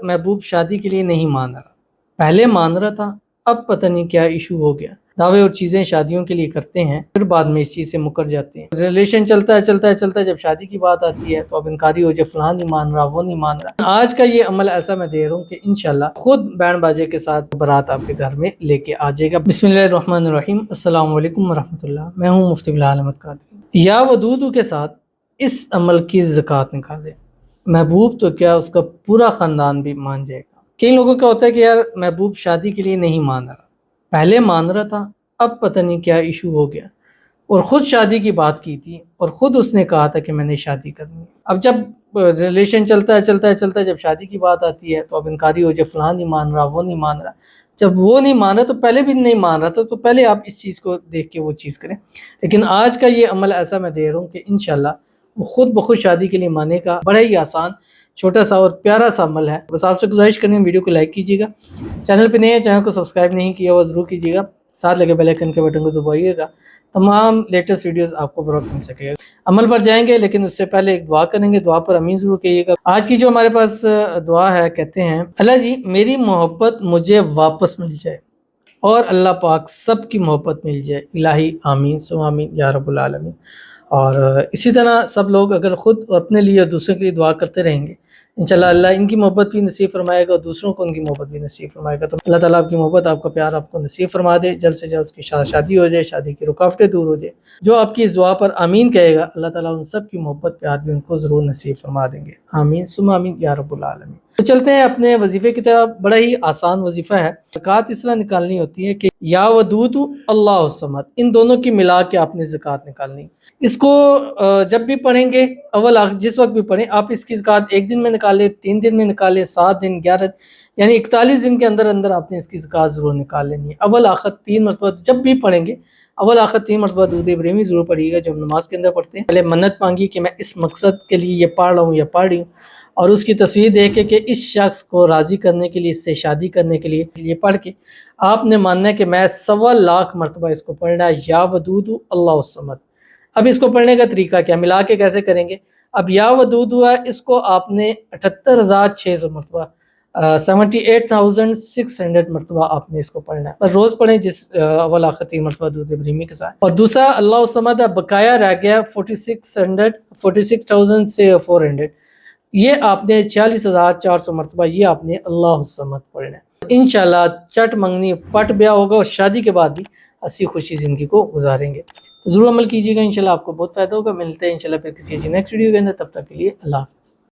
محبوب شادی کے لیے نہیں مان رہا، پہلے مان رہا تھا، اب پتہ نہیں کیا ایشو ہو گیا۔ دعوے اور چیزیں شادیوں کے لیے کرتے ہیں، پھر بعد میں اس چیز سے مکر جاتے ہیں۔ ریلیشن چلتا ہے، جب شادی کی بات آتی ہے تو اب انکاری ہو جائے، فلاں نہیں مان رہا، وہ نہیں مان رہا۔ آج کا یہ عمل ایسا میں دے رہا ہوں کہ انشاءاللہ خود بینڈ باجے کے ساتھ بارات آپ کے گھر میں لے کے آ جائے گا۔ بسم اللہ الرحمن الرحیم، السلام علیکم ورحمۃ اللہ۔ میں ہوں مفتی بلال احمد قادری۔ یا ودودو کے ساتھ اس عمل کی زکوٰۃ نکالے، محبوب تو کیا اس کا پورا خاندان بھی مان جائے گا۔ کئی لوگوں کا ہوتا ہے کہ یار محبوب شادی کے لیے نہیں مان رہا، پہلے مان رہا تھا، اب پتہ نہیں کیا ایشو ہو گیا، اور خود شادی کی بات کی تھی اور خود اس نے کہا تھا کہ میں نے شادی کرنی ہے۔ اب جب ریلیشن چلتا ہے، جب شادی کی بات آتی ہے تو اب انکاری ہو جائے، فلاں نہیں مان رہا، وہ نہیں مان رہا۔ جب وہ نہیں مان رہا تو پہلے بھی نہیں مان رہا تھا، تو پہلے آپ اس چیز کو دیکھ کے وہ چیز کریں۔ لیکن آج کا یہ عمل ایسا میں دے رہا ہوں کہ انشاءاللہ وہ خود بخود شادی کے لیے مانے کا بڑا ہی آسان، چھوٹا سا اور پیارا سا عمل ہے۔ بس آپ سے گزارش کریں، ویڈیو کو لائک کیجیے گا، چینل پہ نئے ہیں چینل کو سبسکرائب نہیں کیا وہ ضرور کیجیے گا، ساتھ لگے بیل آئیکن کے بٹن کو دبائیے گا، تمام لیٹسٹ ویڈیوز آپ کو بروقت مل سکے گا۔ عمل پر جائیں گے لیکن اس سے پہلے ایک دعا کریں گے، دعا پر امین ضرور کہیے گا۔ آج کی جو ہمارے پاس دعا ہے، کہتے ہیں اللہ جی میری محبت مجھے واپس مل جائے اور اللہ پاک سب کی محبت مل جائے، الہی آمین ثم آمین یا رب العالمین۔ اور اسی طرح سب لوگ اگر خود اپنے لیے اور دوسروں کے لیے دعا کرتے رہیں گے، انشاءاللہ اللہ ان کی محبت بھی نصیب فرمائے گا اور دوسروں کو ان کی محبت بھی نصیب فرمائے گا۔ تو اللہ تعالیٰ آپ کی محبت، آپ کا پیار آپ کو نصیب فرما دے، جلد سے جلد اس کی شادی ہو جائے، شادی کی رکاوٹیں دور ہو جائے۔ جو آپ کی اس دعا پر آمین کہے گا، اللہ تعالیٰ ان سب کی محبت پیار بھی ان کو ضرور نصیب فرما دیں گے، آمین ثم آمین یا رب العالمین۔ تو چلتے ہیں اپنے وظیفے کی طرف۔ بڑا ہی آسان وظیفہ ہے، زکوٰۃ اس طرح نکالنی ہوتی ہے کہ یا ودود اللہ الصمد، ان دونوں کی ملا کے آپ نے زکوٰۃ نکالنی۔ اس کو جب بھی پڑھیں گے، جس وقت بھی پڑھیں، آپ اس کی زکوٰۃ 1 دن میں نکالیں، 3 دن میں نکالیں، 7 دن، 11 یعنی 41 دن کے اندر اندر آپ نے اس کی زکوٰۃ ضرور نکال لینی ہے۔ اول آخر 3 مرتبہ جب بھی پڑھیں گے، اول آخر 3 مرتبہ درود ابراہیمی ضرور پڑھیے گا جو ہم نماز کے اندر پڑھتے ہیں۔ پہلے منت مانگی کہ میں اس مقصد کے لیے یہ پڑھ رہا ہوں یا پڑھ رہی ہوں، اور اس کی تصویر دیکھ کے کہ اس شخص کو راضی کرنے کے لیے، اس سے شادی کرنے کے لیے یہ پڑھ کے آپ نے ماننا ہے کہ میں 1.25 لاکھ مرتبہ اس کو پڑھنا ہے، یا ودود اللہ الصمد۔ اب اس کو پڑھنے کا طریقہ کیا، ملا کے کیسے کریں گے؟ اب یا ودود ہے، اس کو آپ نے 78,600 مرتبہ 78,600 مرتبہ آپ نے اس کو پڑھنا ہے، بس روز پڑھیں، جس اول آخر 3 مرتبہ درود ابراہیمی کے ساتھ۔ اور دوسرا اللہ الصمد ہے، بقایا رہ گیا 46,400، یہ آپ نے 46,400 مرتبہ یہ آپ نے اللہ الصمد پڑھنا ہے۔ انشاءاللہ چٹ منگنی پٹ بیاہ ہوگا اور شادی کے بعد بھی ہنسی خوشی زندگی کو گزاریں گے۔ ضرور عمل کیجیے گا، انشاءاللہ آپ کو بہت فائدہ ہوگا۔ ملتے ہیں انشاءاللہ پھر کسی ایسی نیکسٹ ویڈیو کے اندر، تب تک کے لیے اللہ حافظ۔